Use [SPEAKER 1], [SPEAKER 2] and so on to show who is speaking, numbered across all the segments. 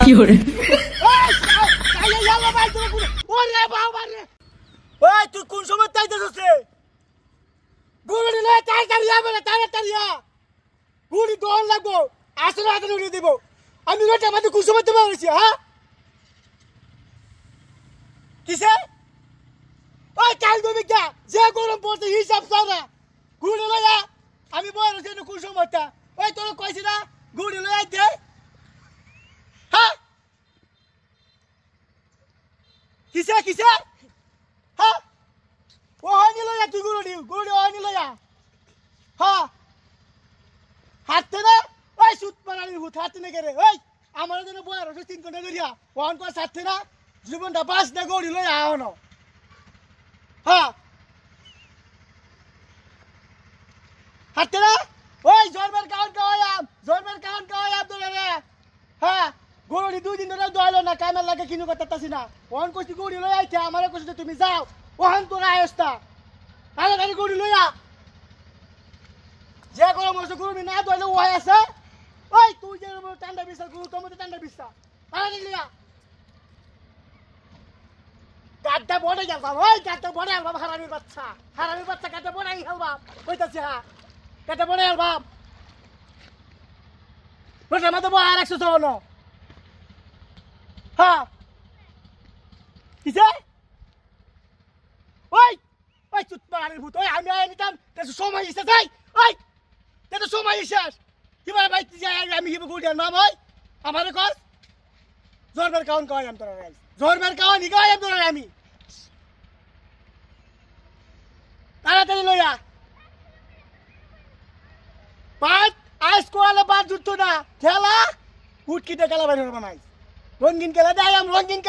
[SPEAKER 1] fiore.
[SPEAKER 2] তুই কোন সময় তাইতেছিস রে? গুড়ি নিলে তাড়াতাড়ি যাবে না, তাড়াতাড়ি আ। গুড়ি দোল লাগবো, আসলে হাতে উড়িয়ে দিব। আমি রোটা মাঝে কোন সময় তোমার হয়েছি, হ্যাঁ? কিসে? ওই কাল তুমি কে? যে গরম পড়ছে হিসাব সারা। গুড়ি লয়া আমি বড় হইছি না কোন সময়টা? ওই তোর কইছি না গুড়ি লয়া দে। হ্যাঁ? কিসে কিসে? হ্যাঁ? ও হয়নি লয়া তুই গুড়ি হয়নি লয়া। হ্যাঁ? হাঁটতে না? ওই সুত মারানির ভূত হাঁটতে না কে রে? ওই আমার জন্য বড় হইছে 3 ঘন্টা ধরিয়া। ওহন কই হাঁটতে না? জীবনটা বাস না গুড়ি লয়া আওনো। হ্যাঁ? হাঁটতে না? ওই জন্মের কাউন্ট কাওয়ায়াম তোরে রে। হ্যাঁ? গরুড়ি 2 দিন ধরে দইলো না, কামের লাগে কিনু করতেছি না। ওহন কইছি গুড়ি লই আইতে, আমারে কইছি তুমি যাও। ওহন তোরা আইস্তা। তাড়াতাড়ি গুড়ি লইয়া। যে গরম হইছে গুড়ি না দইলে ও আছে। ওই তুই যে টান্ডা বিছা গুড়ি তোমাতে টান্ডা বিছা। তাড়াতাড়ি লইয়া। গাড্ডা বড়ে গেল বাবা, ওই গাড্ডা বড়ে গেল বাবা, হারামির বাচ্চা গাড্ডা বড়ে গেল বাবা। কইতাছি হ্যাঁ। গাড্ডা বড়ে গেল বাবা। রোটার মধ্যে বড় আরেকশো চলো। হ্যাঁ কিসে? ওই ওই চুত মারানির ভূত, ওই আমি আয় নিতাম তেতো সময় এসে যাই। ওই তেতো সময় শেষ। কিভাবে ভাই যাই আমি কি গুড়ি নাম হয় আমারে কস জোরবের কাউন কাওয়াম তোরা রে। জোরবের কাওয়ান নিগায়াম তোরা আমি। তাড়াতাড়ি লইয়া। পাঁচ আইস কোয়ালে বাদ জুতো না খেলা উটকিতে খেলা বাইরে বানাই। রঙিন খেলা দেয়াম, রঙিন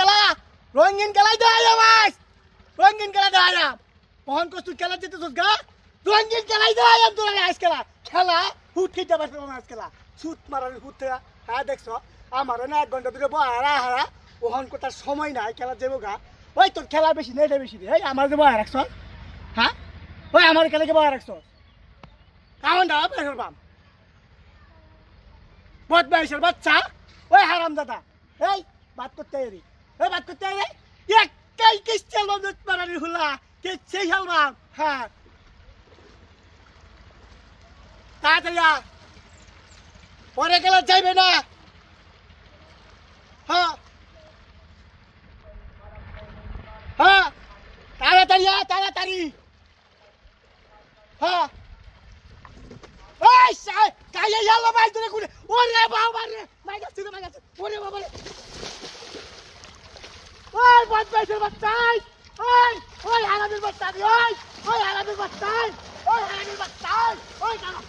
[SPEAKER 2] খেলাই দেয়াম আইস। রঙিন খেলা দেয়াম। মোহন কস তুই খেলা যেতেছস গা? রঙিন খেলাই দেয়াম তোরা আইস খেলা উটকিতে বাইরে বানাই খেলা। সুত মারার হুতে হ্যাঁ দেখছো আমারও না 1 ঘন্টা ধরে বহারা হারা। ওহন কোটার সময় নাই খেলা যাবো গা। ওই তোর খেলা বেশি নেই, এটা বেশি রে। এই আমার যে বহারা রাখছ, হ্যাঁ? ওই আমার খেলাকে বহারা রাখছ কাউন দাও বের বাম বদমাইশের বাচ্চা। ওই হারাম দাদা, এই বাত করতে এরি, ওই বাত করতে এরি একটাই কিস্টেল বন্ধুত মারানি হুলা কে সেই হালবাম। হ্যাঁ তাড়াতাড়ি আ, পরে গেলে যাইবে না। হ্যাঁ হ্যাঁ তাড়াতাড়ি আ, তাড়াতাড়ি। হ্যাঁ ওই সাই কাইয়া ইয়ালা মাই ধরে কুড়ে। ওরে বাবা রে মাই গাছ ওরে বাবা রে। ওই বদমাইশের বাচ্চা, ওই হারামির বাচ্চা, ওই হারামির বাচ্চা, ওই কানা